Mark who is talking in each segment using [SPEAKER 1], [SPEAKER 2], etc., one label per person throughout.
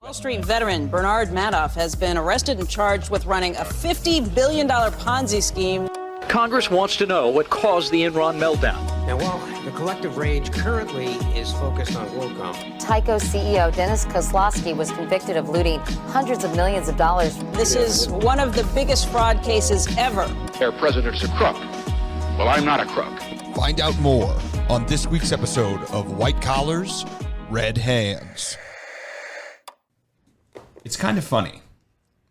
[SPEAKER 1] Wall Street veteran Bernard Madoff has been arrested and charged with running a $50 billion Ponzi scheme.
[SPEAKER 2] Congress wants to know what caused the Enron meltdown.
[SPEAKER 3] Now, while the collective rage currently is focused on WorldCom,
[SPEAKER 4] Tyco CEO Dennis Kozlowski was convicted of looting hundreds of millions of dollars.
[SPEAKER 1] This is one of the biggest fraud cases ever.
[SPEAKER 5] Their president's a crook. Well, I'm not a crook.
[SPEAKER 6] Find out more on this week's episode of White Collars, Red Hands.
[SPEAKER 7] It's kind of funny.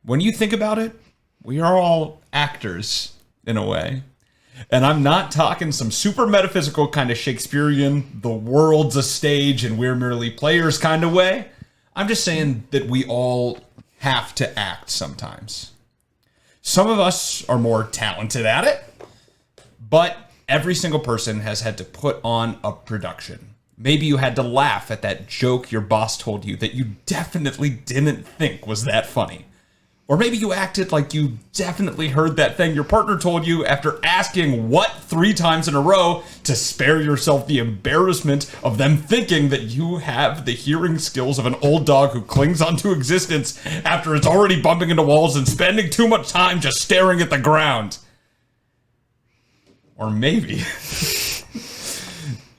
[SPEAKER 7] When you think about it, we are all actors in a way. And I'm not talking some super metaphysical kind of Shakespearean, the world's a stage and we're merely players kind of way. I'm just saying that we all have to act sometimes. Some of us are more talented at it, but every single person has had to put on a production. Maybe you had to laugh at that joke your boss told you that you definitely didn't think was that funny. Or maybe you acted like you definitely heard that thing your partner told you after asking what 3 times in a row to spare yourself the embarrassment of them thinking that you have the hearing skills of an old dog who clings onto existence after it's already bumping into walls and spending too much time just staring at the ground. Or maybe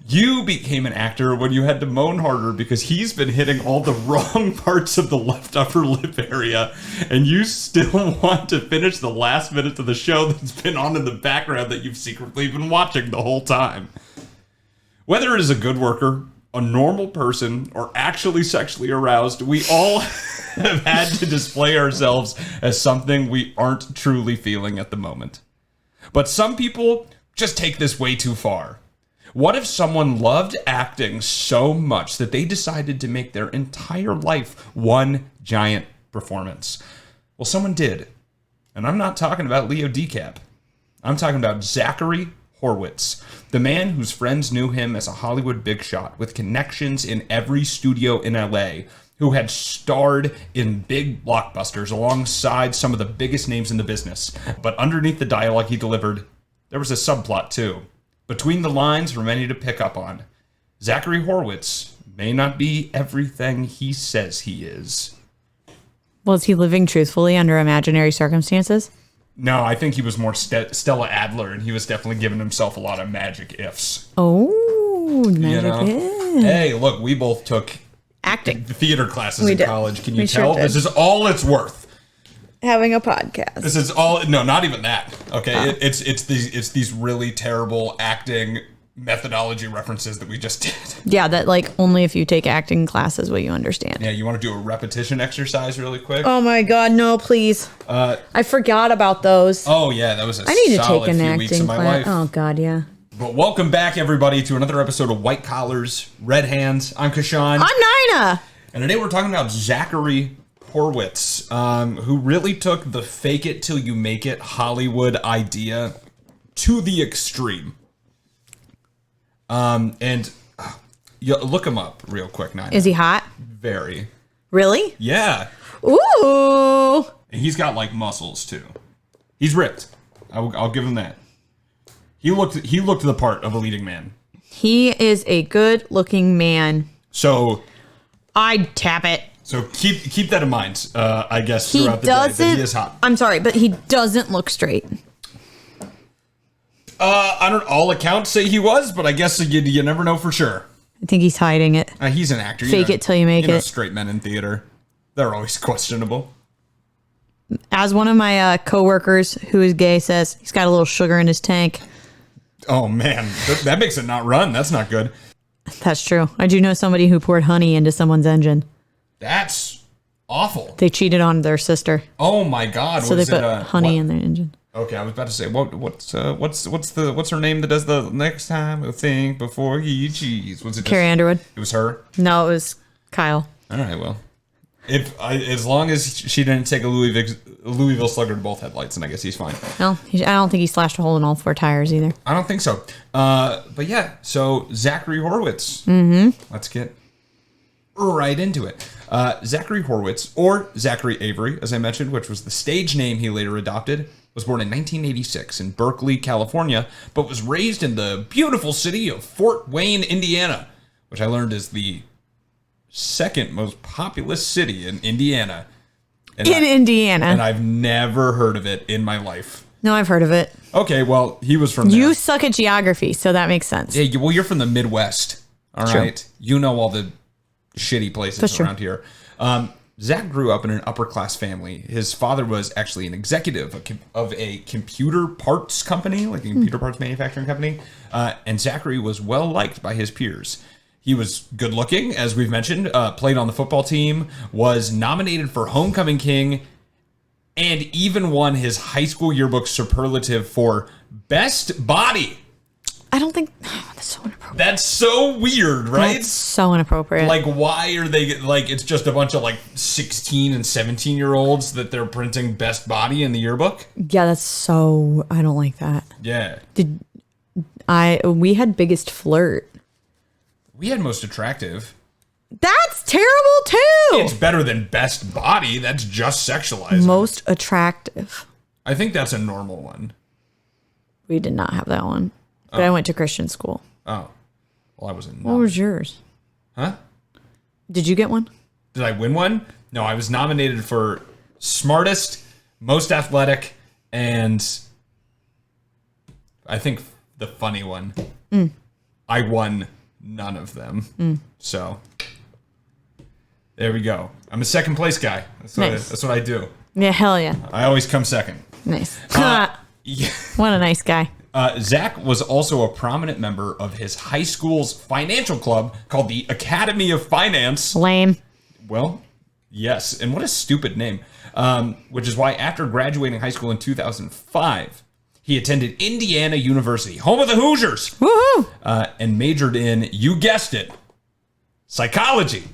[SPEAKER 7] you became an actor when you had to moan harder because he's been hitting all the wrong parts of the left upper lip area, and you still want to finish the last minute of the show that's been on in the background that you've secretly been watching the whole time. Whether it is a good worker, a normal person, or actually sexually aroused, we all have had to display ourselves as something we aren't truly feeling at the moment. But some people just take this way too far. What if someone loved acting so much that they decided to make their entire life one giant performance? Well, someone did. And I'm not talking about Leo DiCap. I'm talking about Zachary Horwitz, the man whose friends knew him as a Hollywood big shot with connections in every studio in LA, who had starred in big blockbusters alongside some of the biggest names in the business. But underneath the dialogue he delivered, there was a subplot too. Between the lines for many to pick up on. Zachary Horwitz may not be everything he says he is.
[SPEAKER 8] Was he living truthfully under imaginary circumstances?
[SPEAKER 7] No, I think he was more Stella Adler, and he was definitely giving himself a lot of magic ifs.
[SPEAKER 8] Oh, magic ifs.
[SPEAKER 7] Hey, look, we both took
[SPEAKER 8] acting
[SPEAKER 7] theater classes in college. Can you tell?
[SPEAKER 8] Sure
[SPEAKER 7] this is all it's worth.
[SPEAKER 8] Having a podcast.
[SPEAKER 7] This is all, no, not even that. Okay, it's these really terrible acting methodology references that we just did.
[SPEAKER 8] Yeah, that like only if you take acting classes will you understand.
[SPEAKER 7] Yeah, you want to do a repetition exercise really quick?
[SPEAKER 8] Oh my God, no, please. I forgot about those.
[SPEAKER 7] Oh yeah, that was a
[SPEAKER 8] I need to
[SPEAKER 7] solid
[SPEAKER 8] take an
[SPEAKER 7] few weeks of
[SPEAKER 8] acting
[SPEAKER 7] my
[SPEAKER 8] class.
[SPEAKER 7] life.
[SPEAKER 8] Oh God, yeah.
[SPEAKER 7] But welcome back, everybody, to another episode of White Collars, Red Hands. I'm Kashan.
[SPEAKER 8] I'm Nina.
[SPEAKER 7] And today we're talking about Zachary Horwitz, who really took the fake it till you make it Hollywood idea to the extreme. And you look him up real quick, Nina.
[SPEAKER 8] Is he hot?
[SPEAKER 7] Very.
[SPEAKER 8] Really?
[SPEAKER 7] Yeah.
[SPEAKER 8] Ooh.
[SPEAKER 7] And he's got like muscles too. He's ripped. I'll give him that. He looked the part of a leading man.
[SPEAKER 8] He is a good-looking man.
[SPEAKER 7] So
[SPEAKER 8] I'd tap it.
[SPEAKER 7] So keep that in mind, I guess, throughout the day, that he is hot.
[SPEAKER 8] I'm sorry, but he doesn't look straight.
[SPEAKER 7] All accounts say he was, but I guess you never know for sure.
[SPEAKER 8] I think he's hiding it.
[SPEAKER 7] He's an actor.
[SPEAKER 8] Fake it till you make it.
[SPEAKER 7] Straight men in theater, they're always questionable.
[SPEAKER 8] As one of my coworkers who is gay says, he's got a little sugar in his tank.
[SPEAKER 7] Oh man, that makes it not run. That's not good.
[SPEAKER 8] That's true. I do know somebody who poured honey into someone's engine.
[SPEAKER 7] That's awful.
[SPEAKER 8] They cheated on their sister.
[SPEAKER 7] Oh my God!
[SPEAKER 8] So they put honey in their engine.
[SPEAKER 7] Okay, I was about to say, what's her name that does the next time I think before you cheese? Was it
[SPEAKER 8] Carrie Underwood?
[SPEAKER 7] It was her.
[SPEAKER 8] No, it was Kyle.
[SPEAKER 7] All right, well, as long as she didn't take a Louisville Slugger to both headlights, and I guess he's fine.
[SPEAKER 8] No, I don't think he slashed a hole in all 4 tires either.
[SPEAKER 7] I don't think so. But yeah, so Zachary Horwitz. Mm-hmm. Let's get right into it. Zachary Horwitz, or Zachary Avery, as I mentioned, which was the stage name he later adopted, was born in 1986 in Berkeley, California, but was raised in the beautiful city of Fort Wayne, Indiana, which I learned is the second most populous city in Indiana.
[SPEAKER 8] Indiana.
[SPEAKER 7] And I've never heard of it in my life.
[SPEAKER 8] No, I've heard of it.
[SPEAKER 7] Okay, well, he was from
[SPEAKER 8] You
[SPEAKER 7] there.
[SPEAKER 8] suck at geography, so that makes sense.
[SPEAKER 7] Yeah, well, you're from the Midwest. All
[SPEAKER 8] True.
[SPEAKER 7] right. You know all the shitty places
[SPEAKER 8] That's
[SPEAKER 7] around here. Zach grew up in an upper-class family. His father was actually an executive of a computer parts company, like a computer parts manufacturing company. And Zachary was well-liked by his peers. He was good-looking, as we've mentioned, played on the football team, was nominated for Homecoming King, and even won his high school yearbook superlative for Best Body.
[SPEAKER 8] I don't think... that's so inappropriate.
[SPEAKER 7] That's so weird, right?
[SPEAKER 8] That's so inappropriate.
[SPEAKER 7] Like, why are they, like, it's just a bunch of, like, 16 and 17-year-olds that they're printing Best Body in the yearbook?
[SPEAKER 8] Yeah, that's so... I don't like that.
[SPEAKER 7] Yeah.
[SPEAKER 8] We had Biggest Flirt.
[SPEAKER 7] We had Most Attractive.
[SPEAKER 8] That's terrible, too!
[SPEAKER 7] It's better than Best Body. That's just sexualizing.
[SPEAKER 8] Most Attractive.
[SPEAKER 7] I think that's a normal one.
[SPEAKER 8] We did not have that one. But I went to Christian school.
[SPEAKER 7] Oh. Well, I wasn't.
[SPEAKER 8] What was yours?
[SPEAKER 7] Huh?
[SPEAKER 8] Did you get one?
[SPEAKER 7] Did I win one? No, I was nominated for Smartest, Most Athletic, and I think the funny one. I won none of them. So there we go. I'm a second place guy. That's what I do.
[SPEAKER 8] Yeah, hell yeah.
[SPEAKER 7] I always come second.
[SPEAKER 8] Nice.
[SPEAKER 7] Yeah.
[SPEAKER 8] What a nice guy.
[SPEAKER 7] Zach was also a prominent member of his high school's financial club called the Academy of Finance.
[SPEAKER 8] Lame.
[SPEAKER 7] Well, yes. And what a stupid name. Which is why after graduating high school in 2005, he attended Indiana University, home of the Hoosiers.
[SPEAKER 8] Woohoo!
[SPEAKER 7] And majored in, you guessed it, psychology.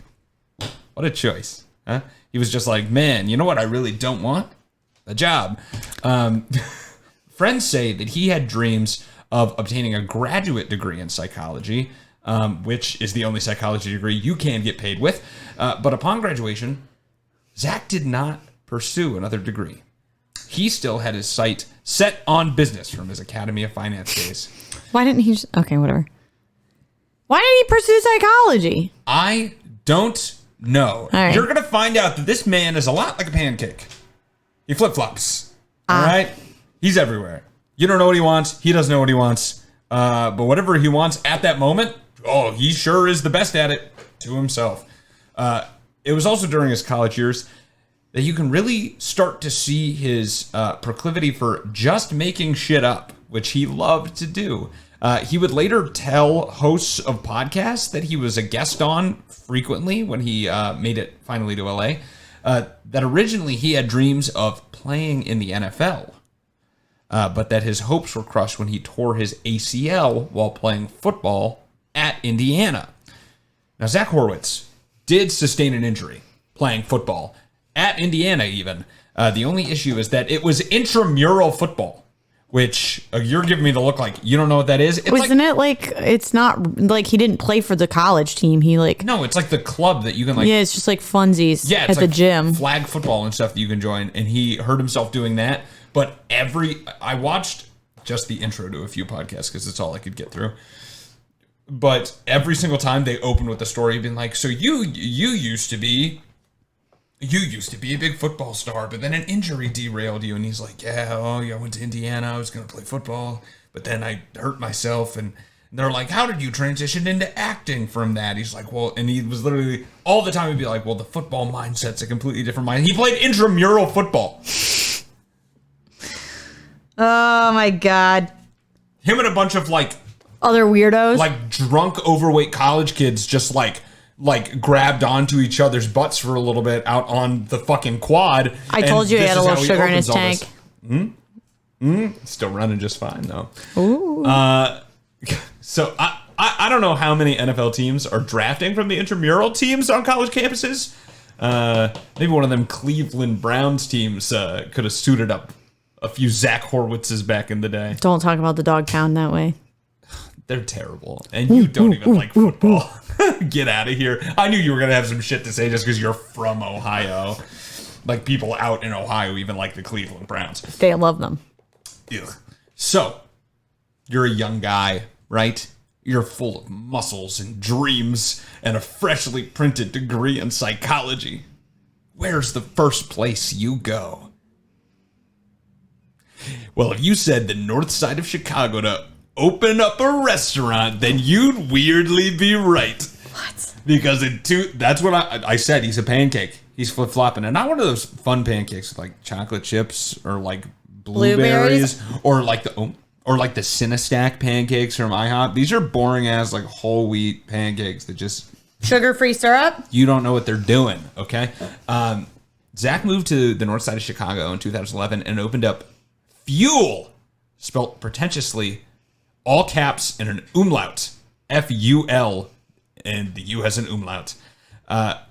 [SPEAKER 7] What a choice. Huh? He was just like, man, you know what I really don't want? A job. Friends say that he had dreams of obtaining a graduate degree in psychology, which is the only psychology degree you can get paid with. But upon graduation, Zach did not pursue another degree. He still had his sight set on business from his Academy of Finance days.
[SPEAKER 8] Why didn't he just... Okay, whatever. Why didn't he pursue psychology?
[SPEAKER 7] I don't know.
[SPEAKER 8] Right.
[SPEAKER 7] You're going to find out that this man is a lot like a pancake. He flip-flops. All right? He's everywhere. You don't know what he wants. He doesn't know what he wants. But whatever he wants at that moment, he sure is the best at it to himself. It was also during his college years that you can really start to see his proclivity for just making shit up, which he loved to do. He would later tell hosts of podcasts that he was a guest on frequently when he made it finally to LA, that originally he had dreams of playing in the NFL. But that his hopes were crushed when he tore his ACL while playing football at Indiana. Now, Zach Horwitz did sustain an injury playing football at Indiana even. The only issue is that it was intramural football, which you're giving me the look like you don't know what that is.
[SPEAKER 8] It's not like he didn't play for the college team.
[SPEAKER 7] No, it's like the club that you can
[SPEAKER 8] Yeah, it's just like funsies at the gym.
[SPEAKER 7] Flag football and stuff that you can join. And he hurt himself doing that. But I watched just the intro to a few podcasts because it's all I could get through. But every single time they opened with the story, being like, so you used to be a big football star, but then an injury derailed you. And he's like, I went to Indiana. I was going to play football, but then I hurt myself. And they're like, how did you transition into acting from that? He's like, well, and he was literally all the time he'd be like, well, the football mindset's a completely different mind. He played intramural football.
[SPEAKER 8] Oh my God.
[SPEAKER 7] Him and a bunch of
[SPEAKER 8] other weirdos,
[SPEAKER 7] like drunk, overweight college kids just like grabbed onto each other's butts for a little bit out on the fucking quad.
[SPEAKER 8] I told you he had a little sugar in his tank.
[SPEAKER 7] Still running just fine though.
[SPEAKER 8] Ooh.
[SPEAKER 7] So I don't know how many NFL teams are drafting from the intramural teams on college campuses. Maybe one of them Cleveland Browns teams could have suited up a few Zach Horwitzes back in the day.
[SPEAKER 8] Don't talk about the dog pound that way.
[SPEAKER 7] They're terrible. And you don't even like football. Get out of here. I knew you were going to have some shit to say just because you're from Ohio. Like, people out in Ohio even like the Cleveland Browns.
[SPEAKER 8] They love them.
[SPEAKER 7] Ugh. So, you're a young guy, right? You're full of muscles and dreams and a freshly printed degree in psychology. Where's the first place you go? Well, if you said the north side of Chicago to open up a restaurant, then you'd weirdly be right.
[SPEAKER 8] What?
[SPEAKER 7] Because that's what I said. He's a pancake. He's flip-flopping. And not one of those fun pancakes with like chocolate chips or like blueberries. or like the Cinestack pancakes from IHOP. These are boring ass like whole wheat pancakes that just
[SPEAKER 8] Sugar-free syrup?
[SPEAKER 7] you don't know what they're doing, okay? Zach moved to the north side of Chicago in 2011 and opened up Fuel, spelt pretentiously, all caps and an umlaut, F-U-L, and the U has an umlaut,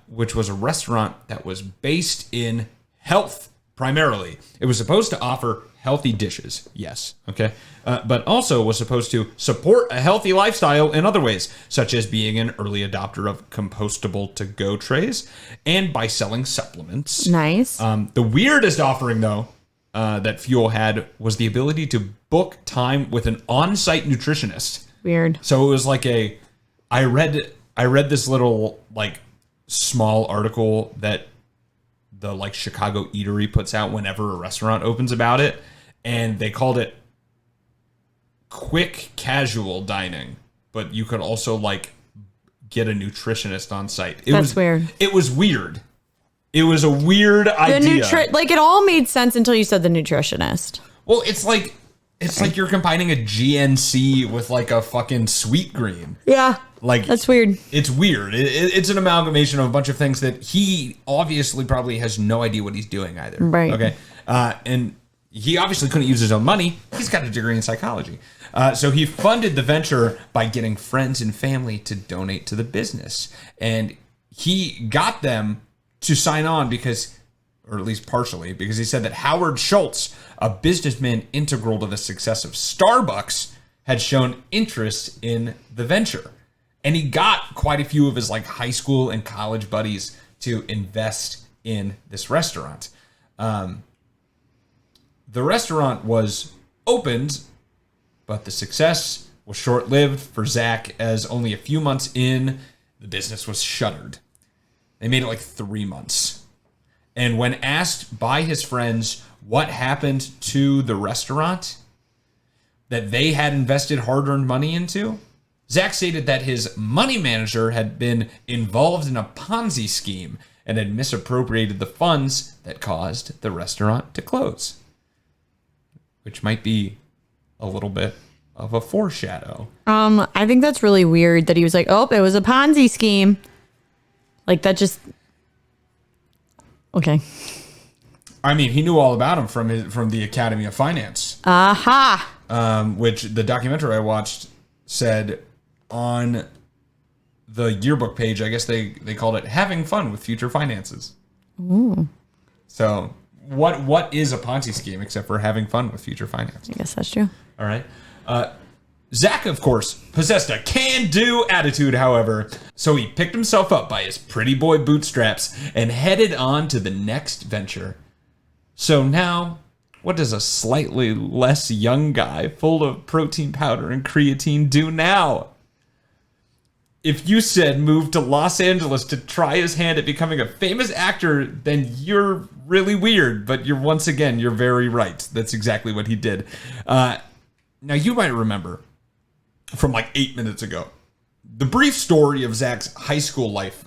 [SPEAKER 7] which was a restaurant that was based in health, primarily. It was supposed to offer healthy dishes, yes, okay? But also was supposed to support a healthy lifestyle in other ways, such as being an early adopter of compostable to-go trays and by selling supplements.
[SPEAKER 8] Nice.
[SPEAKER 7] The weirdest offering, though, that Fuel had was the ability to book time with an on-site nutritionist.
[SPEAKER 8] Weird.
[SPEAKER 7] So it was like I read this little like small article that the like Chicago Eatery puts out whenever a restaurant opens about it, and they called it quick casual dining, but you could also like get a nutritionist on site.
[SPEAKER 8] That's weird.
[SPEAKER 7] It was weird. It was a weird idea.
[SPEAKER 8] Like it all made sense until you said the nutritionist.
[SPEAKER 7] Well, it's like you're combining a GNC with like a fucking Sweet Green.
[SPEAKER 8] Yeah.
[SPEAKER 7] Like
[SPEAKER 8] that's weird.
[SPEAKER 7] It's weird. It's an amalgamation of a bunch of things that he obviously probably has no idea what he's doing either.
[SPEAKER 8] Right.
[SPEAKER 7] Okay. And he obviously couldn't use his own money. He's got a degree in psychology. So he funded the venture by getting friends and family to donate to the business. And he got them to sign on because, or at least partially, because he said that Howard Schultz, a businessman integral to the success of Starbucks, had shown interest in the venture. And he got quite a few of his like high school and college buddies to invest in this restaurant. The restaurant was opened, but the success was short-lived for Zach, as only a few months in, the business was shuttered. They made it like 3 months. And when asked by his friends what happened to the restaurant that they had invested hard-earned money into, Zach stated that his money manager had been involved in a Ponzi scheme and had misappropriated the funds that caused the restaurant to close. Which might be a little bit of a foreshadow.
[SPEAKER 8] I think that's really weird that he was like, oh, it was a Ponzi scheme. Like that just... Okay.
[SPEAKER 7] I mean, he knew all about him from the Academy of Finance.
[SPEAKER 8] Aha!
[SPEAKER 7] Which the documentary I watched said on the yearbook page, I guess they called it Having Fun with Future Finances.
[SPEAKER 8] Ooh.
[SPEAKER 7] So what is a Ponzi scheme except for having fun with future finances?
[SPEAKER 8] I guess that's true.
[SPEAKER 7] All right. Zach, of course, possessed a can-do attitude, however, so he picked himself up by his pretty boy bootstraps and headed on to the next venture. So now, what does a slightly less young guy full of protein powder and creatine do now? If you said move to Los Angeles to try his hand at becoming a famous actor, then you're really weird, but you're very right. That's exactly what he did. Now, you might remember from like 8 minutes ago, the brief story of Zach's high school life.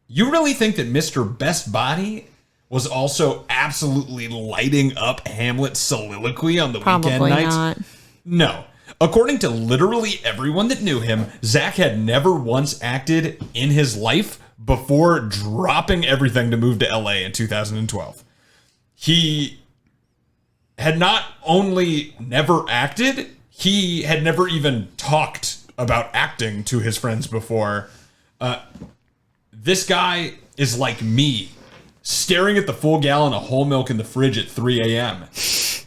[SPEAKER 7] You really think that Mr. Best Body was also absolutely lighting up Hamlet's soliloquy on the weekend nights?
[SPEAKER 8] Not.
[SPEAKER 7] No. According to literally everyone that knew him, Zach had never once acted in his life before dropping everything to move to LA in 2012. He had not only never acted, he had never even talked about acting to his friends before. This guy is like me, staring at the full gallon of whole milk in the fridge at 3 a.m.,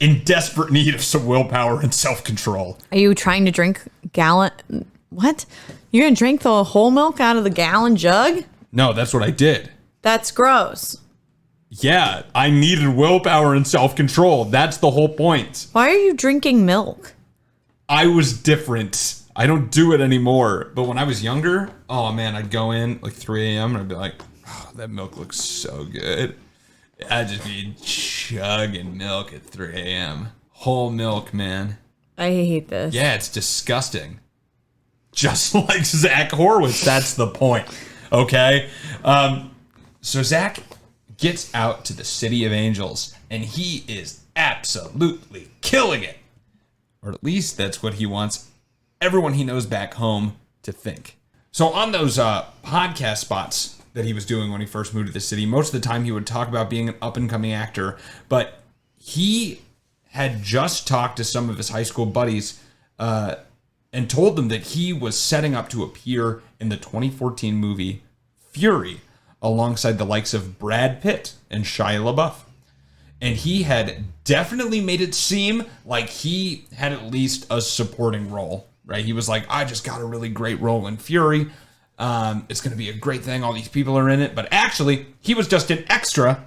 [SPEAKER 7] in desperate need of some willpower and self-control.
[SPEAKER 8] Are you trying to drink gallon? What? You're going to drink the whole milk out of the gallon jug?
[SPEAKER 7] No, that's what I did.
[SPEAKER 8] That's gross.
[SPEAKER 7] Yeah, I needed willpower and self-control. That's the whole point.
[SPEAKER 8] Why are you drinking milk?
[SPEAKER 7] I was different. I don't do it anymore. But when I was younger, oh man, I'd go in like 3 a.m. and I'd be like, oh, that milk looks so good. I'd just be chugging milk at 3 a.m. Whole milk, man.
[SPEAKER 8] I hate this.
[SPEAKER 7] Yeah, it's disgusting. Just like Zach Horwitz, that's the point. Okay? So Zach gets out to the City of Angels, and he is absolutely killing it. Or at least that's what he wants everyone he knows back home to think. So on those podcast spots that he was doing when he first moved to the city, most of the time he would talk about being an up-and-coming actor, but he had just talked to some of his high school buddies and told them that he was setting up to appear in the 2014 movie Fury alongside the likes of Brad Pitt and Shia LaBeouf. And he had definitely made it seem like he had at least a supporting role, right? He was like, I just got a really great role in Fury. It's going to be a great thing. All these people are in it. But actually, he was just an extra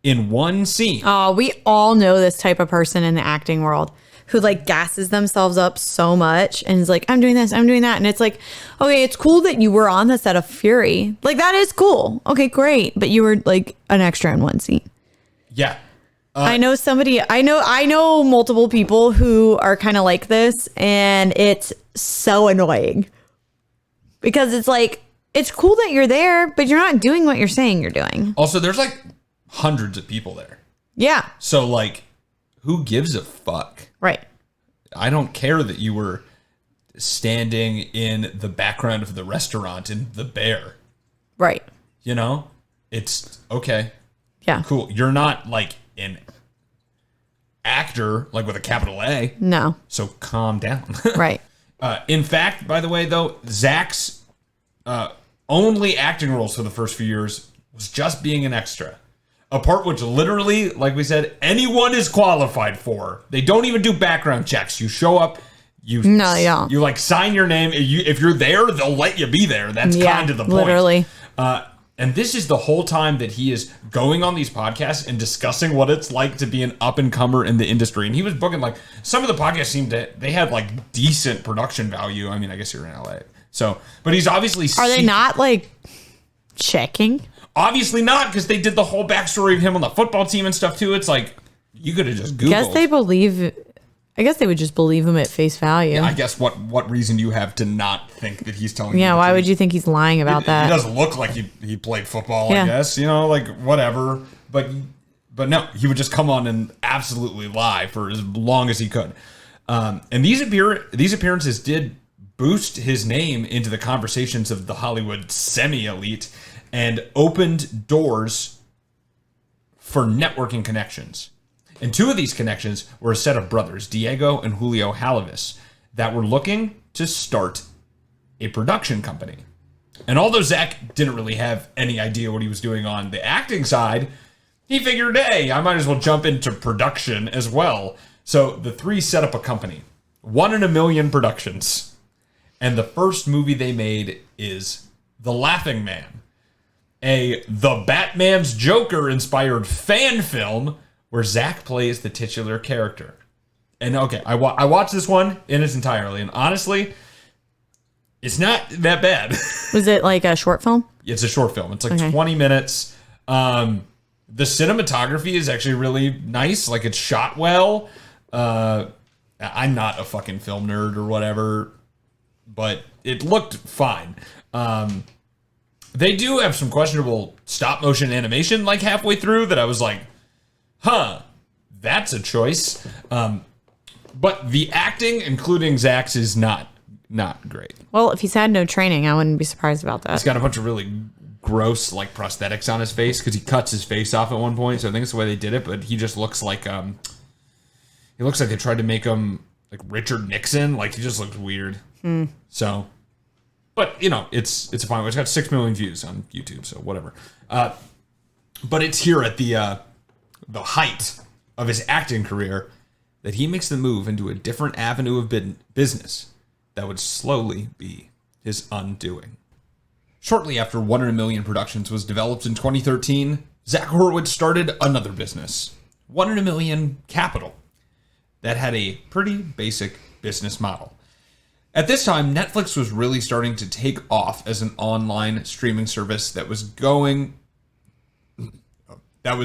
[SPEAKER 7] in one scene.
[SPEAKER 8] Oh, we all know this type of person in the acting world who like gasses themselves up so much and is like, I'm doing this, I'm doing that. And it's like, okay, it's cool that you were on the set of Fury. Like, that is cool. Okay, great. But you were like an extra in one scene.
[SPEAKER 7] Yeah.
[SPEAKER 8] I know multiple people who are kind of like this, and it's so annoying because it's like, it's cool that you're there, but you're not doing what you're saying you're doing.
[SPEAKER 7] Also, there's like hundreds of people there.
[SPEAKER 8] Yeah.
[SPEAKER 7] So like, who gives a fuck?
[SPEAKER 8] Right.
[SPEAKER 7] I don't care that you were standing in the background of the restaurant in The Bear.
[SPEAKER 8] Right.
[SPEAKER 7] You know, it's okay.
[SPEAKER 8] Yeah.
[SPEAKER 7] Cool. You're not like an actor, like with a capital A.
[SPEAKER 8] No.
[SPEAKER 7] So calm down.
[SPEAKER 8] Right.
[SPEAKER 7] In fact, by the way, though, Zach's only acting roles for the first few years was just being an extra. A part which literally, like we said, anyone is qualified for. They don't even do background checks. You show up, you like sign your name. If you're there, they'll let you be there. That's kind of the point.
[SPEAKER 8] Literally.
[SPEAKER 7] And this is the whole time that he is going on these podcasts and discussing what it's like to be an up-and-comer in the industry. And he was booking, like, some of the podcasts they had, like, decent production value. I mean, I guess you're in LA. So, but he's obviously...
[SPEAKER 8] Are they not, like, checking?
[SPEAKER 7] Obviously not, because they did the whole backstory of him on the football team and stuff, too. It's like, you could have just Googled.
[SPEAKER 8] I guess they would just believe him at face value.
[SPEAKER 7] Yeah, I guess what reason do you have to not think that he's telling you?
[SPEAKER 8] Yeah, why would you think he's lying about that?
[SPEAKER 7] He doesn't look like he played football, I guess. You know, like, whatever. But no, he would just come on and absolutely lie for as long as he could. And these appearances did boost his name into the conversations of the Hollywood semi-elite and opened doors for networking connections. And two of these connections were a set of brothers, Diego and Julio Halavis, that were looking to start a production company. And although Zach didn't really have any idea what he was doing on the acting side, he figured, hey, I might as well jump into production as well. So the three set up a company, 1 in a Million Productions. And the first movie they made is The Laughing Man, a The Batman's Joker inspired fan film where Zach plays the titular character. And okay, I watched this one in its entirety, and honestly, it's not that bad.
[SPEAKER 8] Was it like a short film?
[SPEAKER 7] It's a short film. It's like 20 minutes. The cinematography is actually really nice. Like, it's shot well. I'm not a fucking film nerd or whatever, but it looked fine. They do have some questionable stop motion animation like halfway through that I was like, that's a choice. But the acting, including Zach's, is not great.
[SPEAKER 8] Well, if he's had no training, I wouldn't be surprised about that.
[SPEAKER 7] He's got a bunch of really gross, like, prosthetics on his face because he cuts his face off at one point. So I think it's the way they did it. But he just looks like he looks like they tried to make him like Richard Nixon. Like, he just looks weird. So, but you know, it's fine. It's got 6 million views on YouTube, so whatever. But it's here at the height of his acting career that he makes the move into a different avenue of business that would slowly be his undoing. Shortly after 1 in a Million Productions was developed in 2013, Zach Horwitz started another business, 1 in a Million Capital, that had a pretty basic business model. At this time, Netflix was really starting to take off as an online streaming service that was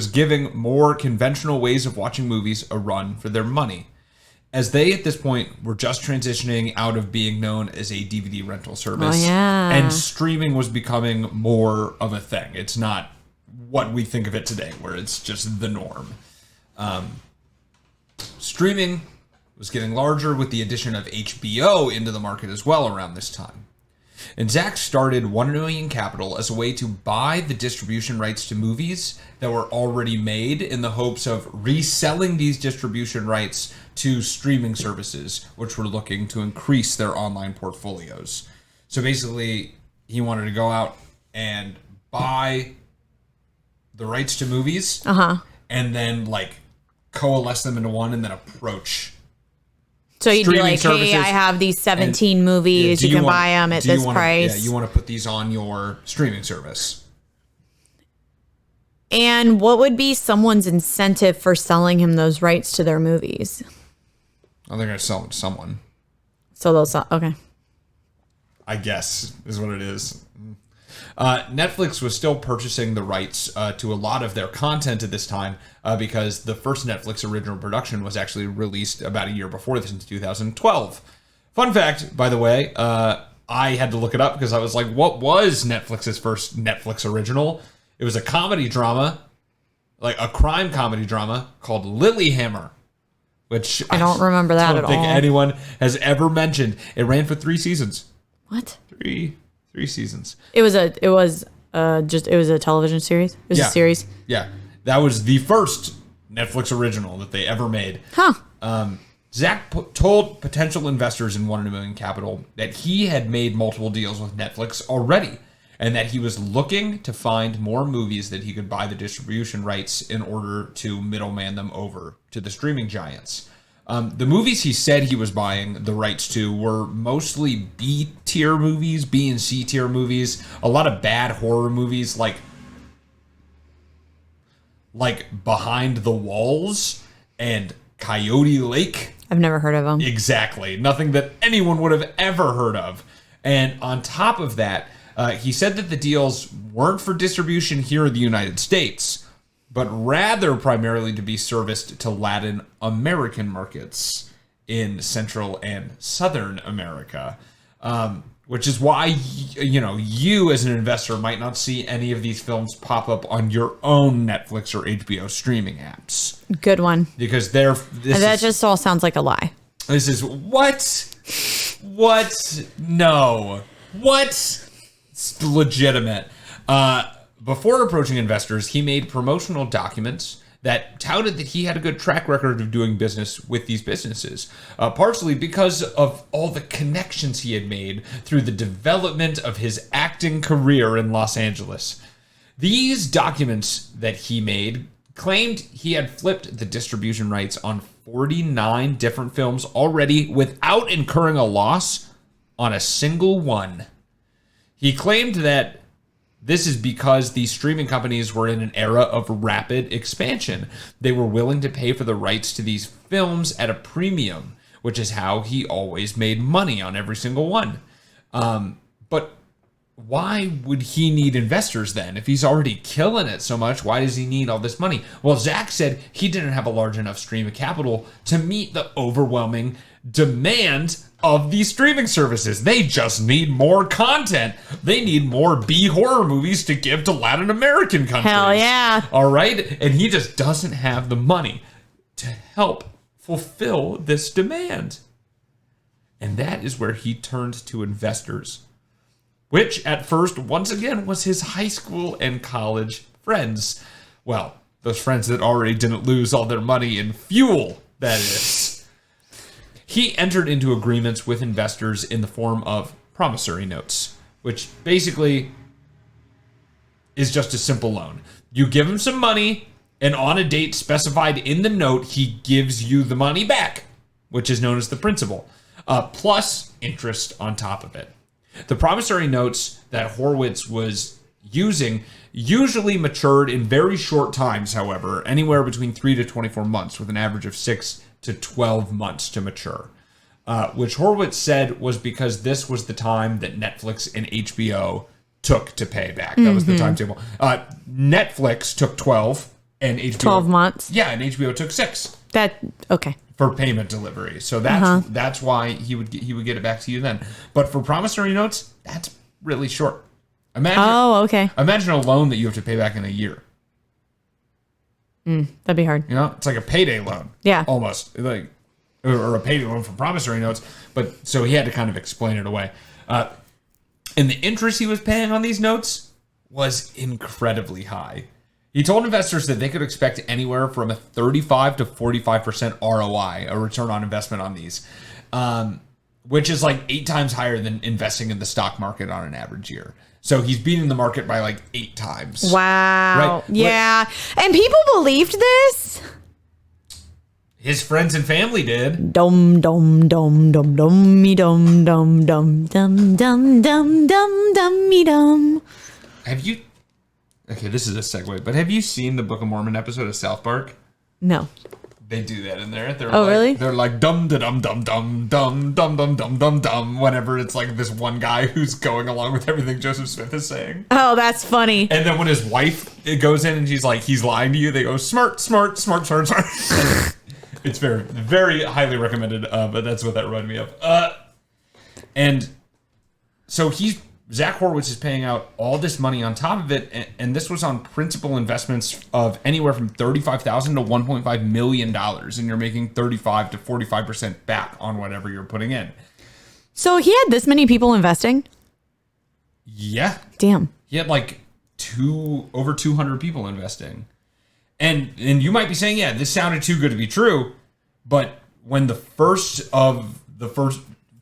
[SPEAKER 7] giving more conventional ways of watching movies a run for their money, as they at this point were just transitioning out of being known as a DVD rental service. And streaming was becoming more of a thing. It's not what we think of it today, where it's just the norm. Streaming was getting larger with the addition of HBO into the market as well around this time. And Zach started 1 Million Capital as a way to buy the distribution rights to movies that were already made in the hopes of reselling these distribution rights to streaming services, which were looking to increase their online portfolios. So basically, he wanted to go out and buy the rights to movies and then like coalesce them into one and then approach.
[SPEAKER 8] So you'd be like, hey, I have these 17 movies. You can buy them at this price.
[SPEAKER 7] Yeah, you want to put these on your streaming service.
[SPEAKER 8] And what would be someone's incentive for selling him those rights to their movies?
[SPEAKER 7] Oh, they're going to sell them to someone.
[SPEAKER 8] So they'll sell. Okay.
[SPEAKER 7] I guess is what it is. Netflix was still purchasing the rights to a lot of their content at this time because the first Netflix original production was actually released about a year before this in 2012. Fun fact, by the way, I had to look it up because I was like, what was Netflix's first Netflix original? It was a comedy drama, like a crime comedy drama called Lilyhammer, which
[SPEAKER 8] I don't remember that at all. I don't think
[SPEAKER 7] anyone has ever mentioned. It ran for 3 seasons.
[SPEAKER 8] What?
[SPEAKER 7] Three seasons.
[SPEAKER 8] It was a television series. It was a series.
[SPEAKER 7] Yeah, that was the first Netflix original that they ever made. Zach told potential investors in 1 Million Capital that he had made multiple deals with Netflix already, and that he was looking to find more movies that he could buy the distribution rights in order to middleman them over to the streaming giants. The movies he said he was buying the rights to were mostly B-tier movies, B and C-tier movies, a lot of bad horror movies like Behind the Walls and Coyote Lake.
[SPEAKER 8] I've never heard of them.
[SPEAKER 7] Exactly. Nothing that anyone would have ever heard of. And on top of that, he said that the deals weren't for distribution here in the United States, but rather primarily to be serviced to Latin American markets in Central and Southern America, which is why, you as an investor might not see any of these films pop up on your own Netflix or HBO streaming apps.
[SPEAKER 8] Good one.
[SPEAKER 7] Because
[SPEAKER 8] just all sounds like a lie.
[SPEAKER 7] This is what? No. What? It's legitimate. Before approaching investors, he made promotional documents that touted that he had a good track record of doing business with these businesses, partially because of all the connections he had made through the development of his acting career in Los Angeles. These documents that he made claimed he had flipped the distribution rights on 49 different films already without incurring a loss on a single one. He claimed that this is because these streaming companies were in an era of rapid expansion. They were willing to pay for the rights to these films at a premium, which is how he always made money on every single one. But why would he need investors then? If he's already killing it so much, why does he need all this money? Well, Zach said he didn't have a large enough stream of capital to meet the overwhelming demand of these streaming services. They just need more content. They need more B horror movies to give to Latin American countries.
[SPEAKER 8] Hell yeah.
[SPEAKER 7] All right? And he just doesn't have the money to help fulfill this demand. And that is where he turned to investors, which at first, once again, was his high school and college friends. Well, those friends that already didn't lose all their money in fuel, that is. He entered into agreements with investors in the form of promissory notes, which basically is just a simple loan. You give him some money, and on a date specified in the note, he gives you the money back, which is known as the principal, plus interest on top of it. The promissory notes that Horwitz was using usually matured in very short times, however, anywhere between 3 to 24 months, with an average of 6 to 12 months to mature. which Horwitz said was because this was the time that Netflix and HBO took to pay back. That was the timetable. Netflix took 12 and HBO
[SPEAKER 8] 12 months.
[SPEAKER 7] Yeah, and HBO took 6.
[SPEAKER 8] Okay.
[SPEAKER 7] For payment delivery. So that's why he would get it back to you then. But for promissory notes, that's really short. Imagine a loan that you have to pay back in a year.
[SPEAKER 8] That'd be hard.
[SPEAKER 7] You know, it's like a payday loan.
[SPEAKER 8] Yeah.
[SPEAKER 7] Almost. Like or a payday loan for promissory notes. But so he had to kind of explain it away. And the interest he was paying on these notes was incredibly high. He told investors that they could expect anywhere from a 35 to 45% ROI, a return on investment on these, which is like 8 times higher than investing in the stock market on an average year. So he's beating the market by like 8 times.
[SPEAKER 8] Wow.
[SPEAKER 7] Right?
[SPEAKER 8] Yeah. And people believed this?
[SPEAKER 7] His friends and family did.
[SPEAKER 8] Dum dum dum dum dum me dum dum dum dum dum dum dum dum me dum.
[SPEAKER 7] Have you... Okay, this is a segue, but have you seen the Book of Mormon episode of South Park?
[SPEAKER 8] No.
[SPEAKER 7] They do that in there. They're
[SPEAKER 8] really?
[SPEAKER 7] They're like dum da dum dum dum dum dum dum dum dum dum. Whenever it's like this one guy who's going along with everything Joseph Smith is saying.
[SPEAKER 8] Oh, that's funny.
[SPEAKER 7] And then when his wife goes in and she's like, he's lying to you, they go smart, smart, smart, smart, smart. It's very, very highly recommended. But that's what that reminded me of. And so Zach Horwitz is paying out all this money on top of it, and this was on principal investments of anywhere from $35,000 to $1.5 million, and you're making 35 to 45% back on whatever you're putting in.
[SPEAKER 8] So he had this many people investing?
[SPEAKER 7] Yeah.
[SPEAKER 8] Damn.
[SPEAKER 7] He had like over 200 people investing. And you might be saying, yeah, this sounded too good to be true, but when the first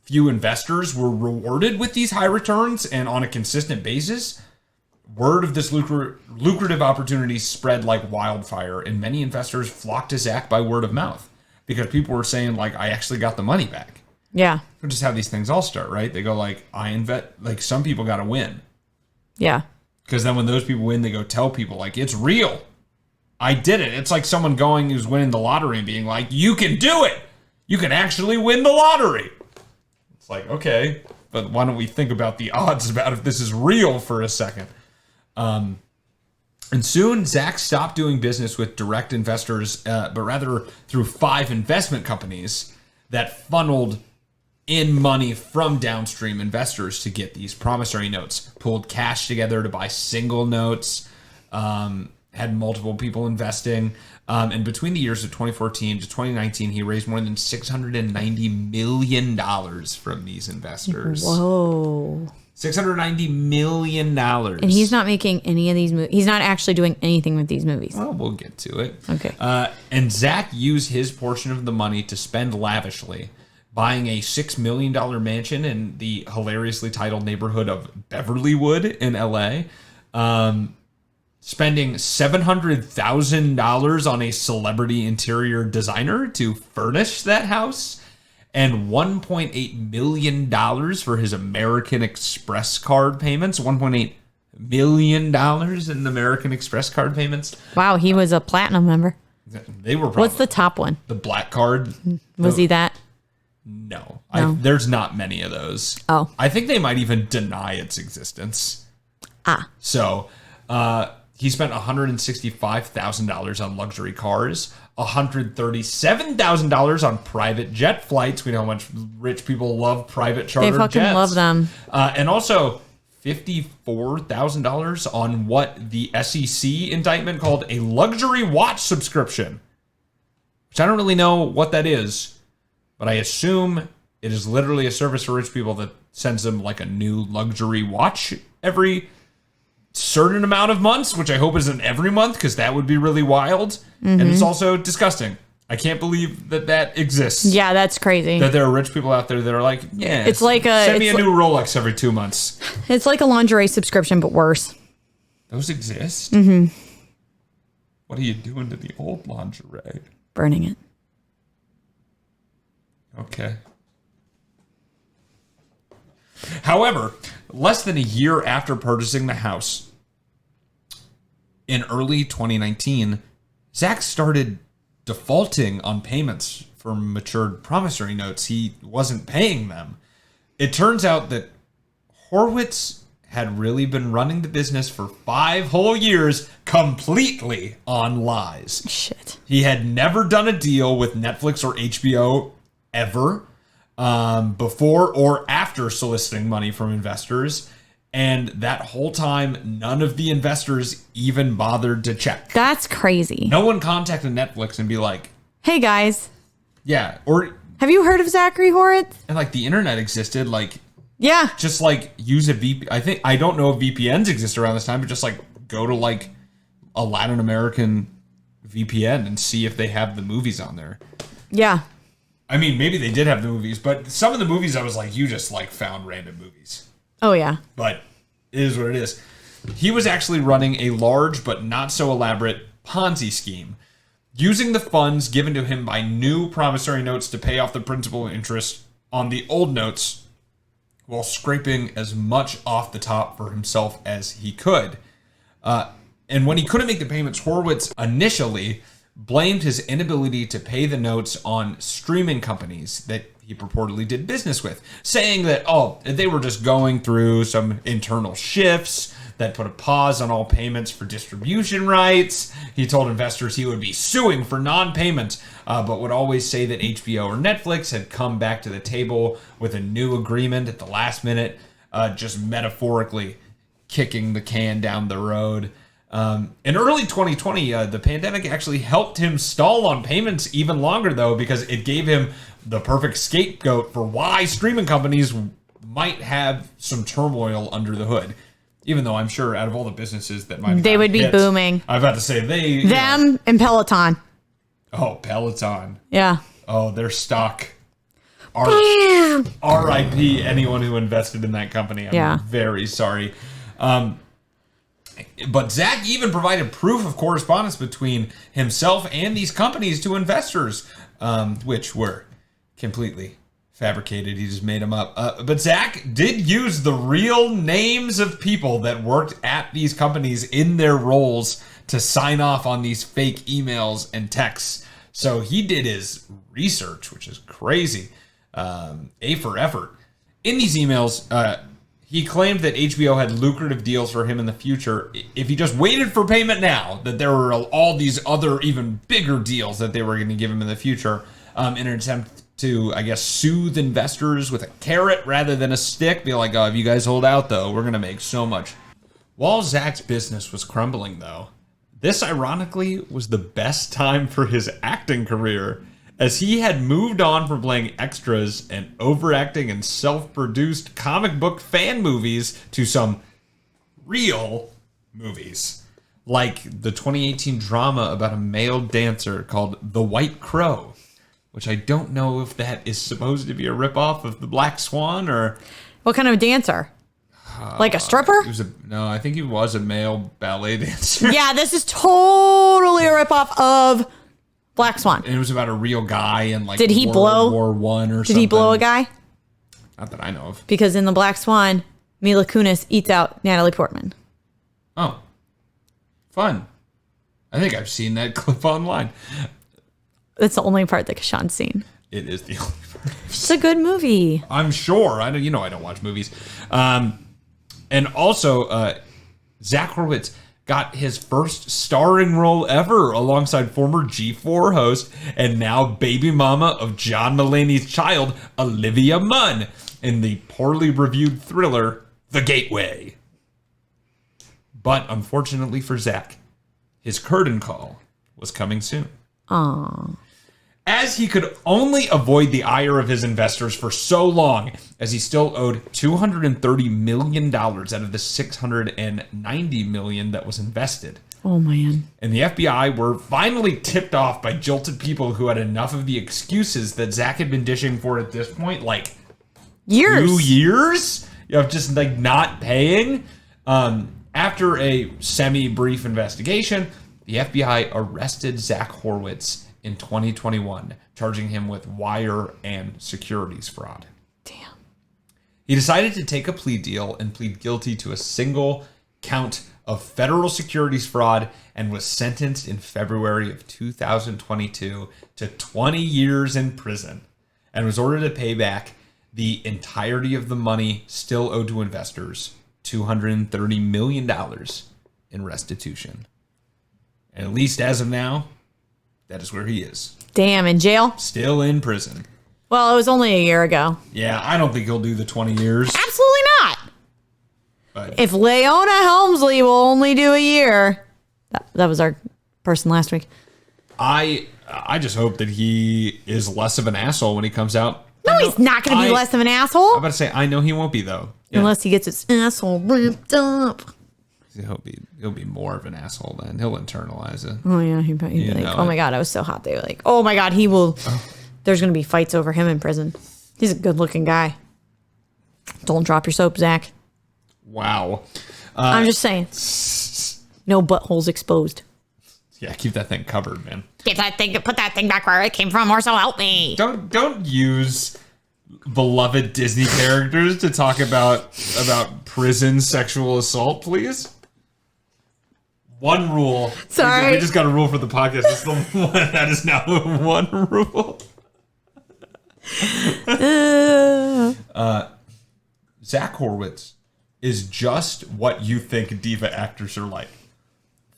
[SPEAKER 7] few investors were rewarded with these high returns and on a consistent basis, word of this lucrative opportunity spread like wildfire, and many investors flocked to Zach by word of mouth because people were saying, like, I actually got the money back.
[SPEAKER 8] Yeah.
[SPEAKER 7] Which is how these things all start, right? They go like, like some people got to win.
[SPEAKER 8] Yeah.
[SPEAKER 7] Because then when those people win, they go tell people, like, it's real. I did it. It's like someone who's winning the lottery and being like, you can do it. You can actually win the lottery. It's like, okay, but why don't we think about the odds about if this is real for a second? And soon, Zach stopped doing business with direct investors, but rather through 5 investment companies that funneled in money from downstream investors to get these promissory notes, pulled cash together to buy single notes, had multiple people investing. And between the years of 2014 to 2019, he raised more than $690 million from these investors.
[SPEAKER 8] Whoa.
[SPEAKER 7] $690 million.
[SPEAKER 8] And he's not making any of these movies. He's not actually doing anything with these movies.
[SPEAKER 7] Well, we'll get to it.
[SPEAKER 8] Okay.
[SPEAKER 7] And Zach used his portion of the money to spend lavishly, buying a $6 million mansion in the hilariously titled neighborhood of Beverlywood in LA. Spending $700,000 on a celebrity interior designer to furnish that house, and $1.8 million for his American Express card payments. $1.8 million in American Express card payments.
[SPEAKER 8] Wow, he was a platinum member.
[SPEAKER 7] They were probably...
[SPEAKER 8] What's the top one?
[SPEAKER 7] The black card.
[SPEAKER 8] Was he that?
[SPEAKER 7] No.
[SPEAKER 8] There's
[SPEAKER 7] not many of those.
[SPEAKER 8] Oh.
[SPEAKER 7] I think they might even deny its existence. So, he spent $165,000 on luxury cars, $137,000 on private jet flights. We know how much rich people love private charter jets.
[SPEAKER 8] They fucking love them.
[SPEAKER 7] And also $54,000 on what the SEC indictment called a luxury watch subscription, which I don't really know what that is, but I assume it is literally a service for rich people that sends them like a new luxury watch every certain amount of months, which I hope isn't every month, because that would be really wild. And it's also disgusting. I can't believe that exists.
[SPEAKER 8] Yeah, that's crazy.
[SPEAKER 7] That there are rich people out there that are like, yeah,
[SPEAKER 8] it's like
[SPEAKER 7] send me a new Rolex every 2 months.
[SPEAKER 8] It's like a lingerie subscription, but worse.
[SPEAKER 7] Those exist? What are you doing to the old lingerie?
[SPEAKER 8] Burning it.
[SPEAKER 7] Okay. However, less than a year after purchasing the house, in early 2019, Zach started defaulting on payments for matured promissory notes. He wasn't paying them. It turns out that Horwitz had really been running the business for 5 whole years completely on lies.
[SPEAKER 8] Shit.
[SPEAKER 7] He had never done a deal with Netflix or HBO ever, before or after soliciting money from investors. And that whole time, none of the investors even bothered to check.
[SPEAKER 8] That's crazy.
[SPEAKER 7] No one contacted Netflix and be like,
[SPEAKER 8] hey, guys.
[SPEAKER 7] yeah, or...
[SPEAKER 8] Have you heard of Zachary Horwitz?
[SPEAKER 7] And like the internet existed, like...
[SPEAKER 8] Yeah.
[SPEAKER 7] Just like use a VPN. I don't know if VPNs exist around this time, but just like go to like a Latin American VPN and see if they have the movies on there.
[SPEAKER 8] Yeah.
[SPEAKER 7] I mean, maybe they did have the movies, but some of the movies I was like, you just like found random movies.
[SPEAKER 8] Oh, yeah.
[SPEAKER 7] But it is what it is. He was actually running a large but not so elaborate Ponzi scheme, using the funds given to him by new promissory notes to pay off the principal and interest on the old notes, while scraping as much off the top for himself as he could. And when he couldn't make the payments, Horwitz initially blamed his inability to pay the notes on streaming companies that he purportedly did business with, saying that, they were just going through some internal shifts that put a pause on all payments for distribution rights. He told investors he would be suing for non-payment, but would always say that HBO or Netflix had come back to the table with a new agreement at the last minute, just metaphorically kicking the can down the road. In early 2020, the pandemic actually helped him stall on payments even longer, though, because it gave him the perfect scapegoat for why streaming companies might have some turmoil under the hood. Even though I'm sure out of all the businesses that might
[SPEAKER 8] they would be booming.
[SPEAKER 7] I'm about to say
[SPEAKER 8] them and Peloton.
[SPEAKER 7] Oh, Peloton.
[SPEAKER 8] Yeah.
[SPEAKER 7] Oh, their stock. R.I.P. anyone who invested in that company. I'm very sorry. But Zach even provided proof of correspondence between himself and these companies to investors, which were completely fabricated. He just made them up. But Zach did use the real names of people that worked at these companies in their roles to sign off on these fake emails and texts. So he did his research, which is crazy. A for effort. In these emails, he claimed that HBO had lucrative deals for him in the future if he just waited for payment now, that there were all these other even bigger deals that they were going to give him in the future, in an attempt to, I guess, soothe investors with a carrot rather than a stick. Be like, if you guys hold out, though, we're going to make so much. While Zach's business was crumbling, though, this ironically was the best time for his acting career, as he had moved on from playing extras and overacting in self-produced comic book fan movies to some real movies, like the 2018 drama about a male dancer called The White Crow, which I don't know if that is supposed to be a ripoff of The Black Swan or...
[SPEAKER 8] What kind of dancer? Like a stripper?
[SPEAKER 7] No, I think he was a male ballet dancer.
[SPEAKER 8] Yeah, this is totally a ripoff of Black Swan.
[SPEAKER 7] And it was about a real guy and like
[SPEAKER 8] Did he blow
[SPEAKER 7] War One or something.
[SPEAKER 8] Did he blow a guy?
[SPEAKER 7] Not that I know of.
[SPEAKER 8] Because in The Black Swan, Mila Kunis eats out Natalie Portman.
[SPEAKER 7] Oh. Fun. I think I've seen that clip online.
[SPEAKER 8] That's the only part that Kashan's seen.
[SPEAKER 7] It is the only part.
[SPEAKER 8] It's a good movie.
[SPEAKER 7] I'm sure. I don't watch movies. And also, Zach Horwitz got his first starring role ever alongside former G4 host and now baby mama of John Mulaney's child, Olivia Munn, in the poorly reviewed thriller, The Gateway. But unfortunately for Zach, his curtain call was coming soon.
[SPEAKER 8] Aww.
[SPEAKER 7] As he could only avoid the ire of his investors for so long, as he still owed $230 million out of the $690 million that was invested.
[SPEAKER 8] Oh, man.
[SPEAKER 7] And the FBI were finally tipped off by jilted people who had enough of the excuses that Zach had been dishing for at this point, like
[SPEAKER 8] years.
[SPEAKER 7] 2 years of just like not paying. After a semi-brief investigation, the FBI arrested Zach Horwitz in 2021, charging him with wire and securities fraud.
[SPEAKER 8] Damn.
[SPEAKER 7] He decided to take a plea deal and plead guilty to a single count of federal securities fraud and was sentenced in February of 2022 to 20 years in prison and was ordered to pay back the entirety of the money still owed to investors, $230 million in restitution. And at least as of now, that is where he is.
[SPEAKER 8] Damn, in jail?
[SPEAKER 7] Still in prison.
[SPEAKER 8] Well, it was only a year ago.
[SPEAKER 7] Yeah, I don't think he'll do the 20 years.
[SPEAKER 8] Absolutely not.
[SPEAKER 7] But
[SPEAKER 8] If Leona Helmsley will only do a year. That was our person last week.
[SPEAKER 7] I just hope that he is less of an asshole when he comes out.
[SPEAKER 8] No, he's not going to be less of an asshole.
[SPEAKER 7] I'm about to say, I know he won't be, though. Yeah.
[SPEAKER 8] Unless he gets his asshole ripped up.
[SPEAKER 7] He'll be more of an asshole then. He'll internalize it.
[SPEAKER 8] Oh, yeah. He'd be like, oh, my God, I was so hot. They were like, oh, my God, he will. There's going to be fights over him in prison. He's a good-looking guy. Don't drop your soap, Zach.
[SPEAKER 7] Wow.
[SPEAKER 8] I'm just saying. No buttholes exposed.
[SPEAKER 7] Yeah, keep that thing covered, man.
[SPEAKER 8] Put that thing back where it came from, or so help me.
[SPEAKER 7] Don't use beloved Disney characters to talk about prison sexual assault, please. One rule.
[SPEAKER 8] Sorry.
[SPEAKER 7] We just got a rule for the podcast. It's the one that is now one rule. Zach Horwitz is just what you think diva actors are like.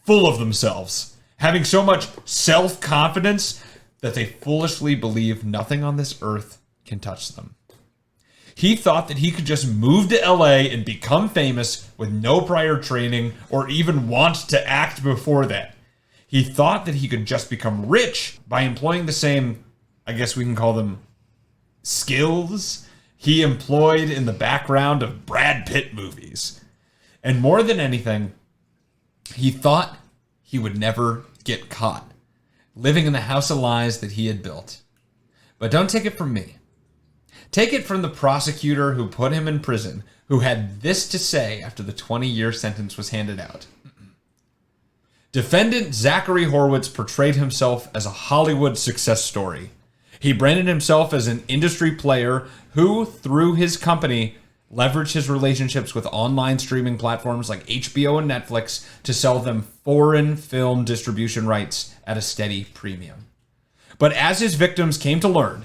[SPEAKER 7] Full of themselves. Having so much self-confidence that they foolishly believe nothing on this earth can touch them. He thought that he could just move to LA and become famous with no prior training or even want to act before that. He thought that he could just become rich by employing the same, I guess we can call them, skills he employed in the background of Brad Pitt movies. And more than anything, he thought he would never get caught, living in the house of lies that he had built. But don't take it from me. Take it from the prosecutor who put him in prison, who had this to say after the 20-year sentence was handed out. Defendant Zachary Horwitz portrayed himself as a Hollywood success story. He branded himself as an industry player who, through his company, leveraged his relationships with online streaming platforms like HBO and Netflix to sell them foreign film distribution rights at a steady premium. But as his victims came to learn,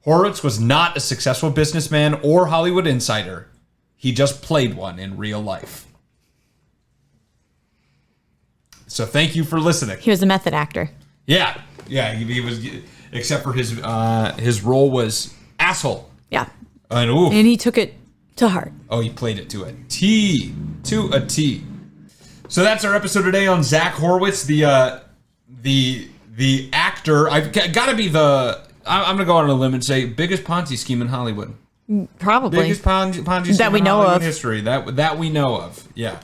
[SPEAKER 7] Horwitz was not a successful businessman or Hollywood insider. He just played one in real life. So thank you for listening.
[SPEAKER 8] He was a method actor.
[SPEAKER 7] Yeah, he was, except for his role was asshole.
[SPEAKER 8] Yeah.
[SPEAKER 7] And
[SPEAKER 8] he took it to heart.
[SPEAKER 7] Oh, he played it to a T. To a T. So that's our episode today on Zach Horwitz, the actor. I've got to be I'm going to go on a limb and say biggest Ponzi scheme in Hollywood.
[SPEAKER 8] Probably.
[SPEAKER 7] Biggest Ponzi scheme
[SPEAKER 8] that we
[SPEAKER 7] in
[SPEAKER 8] know
[SPEAKER 7] Hollywood
[SPEAKER 8] of.
[SPEAKER 7] history. That we know of. Yeah.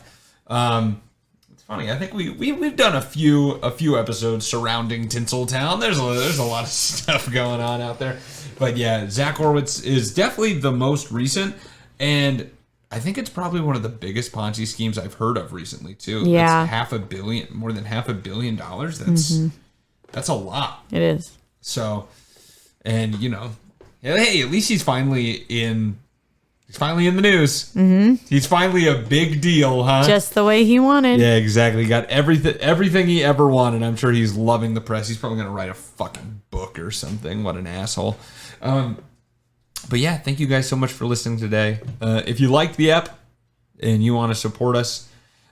[SPEAKER 7] It's funny. I think we've done a few episodes surrounding Tinseltown. There's a lot of stuff going on out there. But yeah, Zach Horwitz is definitely the most recent, and I think it's probably one of the biggest Ponzi schemes I've heard of recently too.
[SPEAKER 8] Yeah.
[SPEAKER 7] That's more than $500 million. That's a lot.
[SPEAKER 8] It is.
[SPEAKER 7] So, and hey, at least he's finally in the news. Mm-hmm. He's finally a big deal, huh?
[SPEAKER 8] Just the way he wanted.
[SPEAKER 7] Yeah, exactly. Got everything he ever wanted. I'm sure he's loving the press. He's probably going to write a fucking book or something. What an asshole. But yeah, thank you guys so much for listening today. If you liked the ep and you want to support us,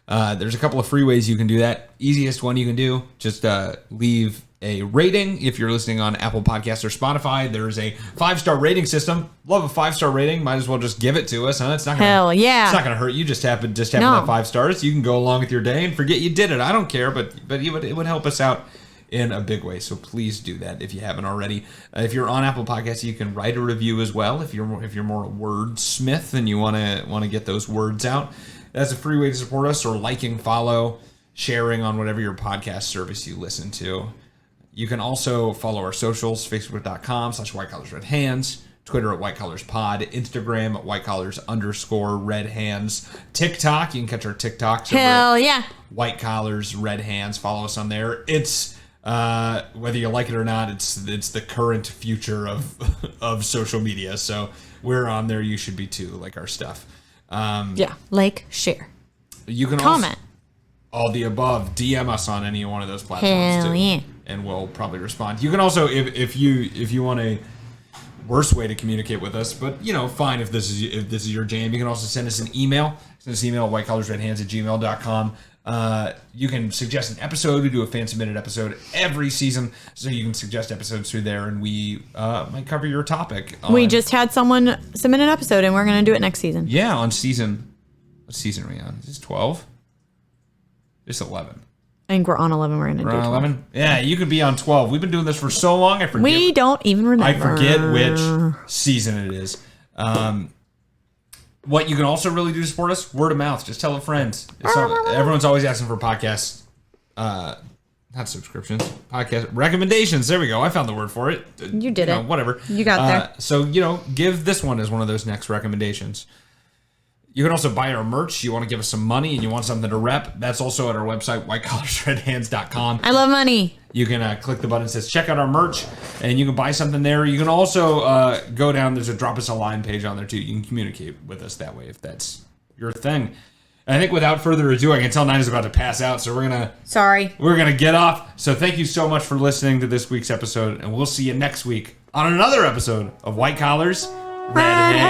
[SPEAKER 7] there's a couple of free ways you can do that. Easiest one you can do, just leave a rating if you're listening on Apple Podcasts or Spotify. There's a 5-star rating system. Love a 5-star rating. Might as well just give it to us, huh? It's not gonna,
[SPEAKER 8] hell yeah.
[SPEAKER 7] It's not gonna hurt you. Just happen to have 5 stars. You can go along with your day and forget you did it. I don't care, but it would help us out in a big way. So please do that if you haven't already. If you're on Apple Podcasts, you can write a review as well. If you're more a wordsmith and you want to get those words out, that's a free way to support us. Or liking, follow, sharing on whatever your podcast service you listen to. You can also follow our socials, facebook.com/whitecollarsredhands, Twitter at whitecollarspod, Instagram at whitecollars_redhands, TikTok. You can catch our TikToks.
[SPEAKER 8] Hell yeah.
[SPEAKER 7] White Collars Red Hands. Follow us on there. It's whether you like it or not, it's the current future of social media. So we're on there. You should be too. Like our stuff.
[SPEAKER 8] Yeah. Like, share.
[SPEAKER 7] You can
[SPEAKER 8] comment.
[SPEAKER 7] all the above, DM us on any one of those platforms
[SPEAKER 8] Hell
[SPEAKER 7] too,
[SPEAKER 8] yeah.
[SPEAKER 7] and we'll probably respond. You can also, if you want a worse way to communicate with us, but fine if this is your jam, you can also send us an email. Send us an email at whitecollarsredhands@gmail.com. You can suggest an episode. We do a fan submitted episode every season, so you can suggest episodes through there, and we might cover your topic.
[SPEAKER 8] We just had someone submit an episode, and we're going to do it next season.
[SPEAKER 7] Yeah, on season. What season are we on? Is this 12? It's 11.
[SPEAKER 8] I think we're on 11. We're going to do
[SPEAKER 7] We're on
[SPEAKER 8] 12.
[SPEAKER 7] 11? Yeah, you could be on 12. We've been doing this for so long, I forget.
[SPEAKER 8] We don't even remember.
[SPEAKER 7] I forget which season it is. What you can also really do to support us, word of mouth. Just tell a friend. Everyone's always asking for podcasts. Not subscriptions. Podcast recommendations. There we go. I found the word for it.
[SPEAKER 8] You did it.
[SPEAKER 7] Whatever.
[SPEAKER 8] You got there.
[SPEAKER 7] So, give this one as one of those next recommendations. You can also buy our merch. You want to give us some money and you want something to rep. That's also at our website, whitecollarsredhands.com.
[SPEAKER 8] I love money.
[SPEAKER 7] You can click the button that says check out our merch, and you can buy something there. You can also go down. There's a drop us a line page on there too. You can communicate with us that way if that's your thing. And I think without further ado, I can tell Nina's about to pass out, so we're gonna get off. So thank you so much for listening to this week's episode, and we'll see you next week on another episode of White Collars Red Hands.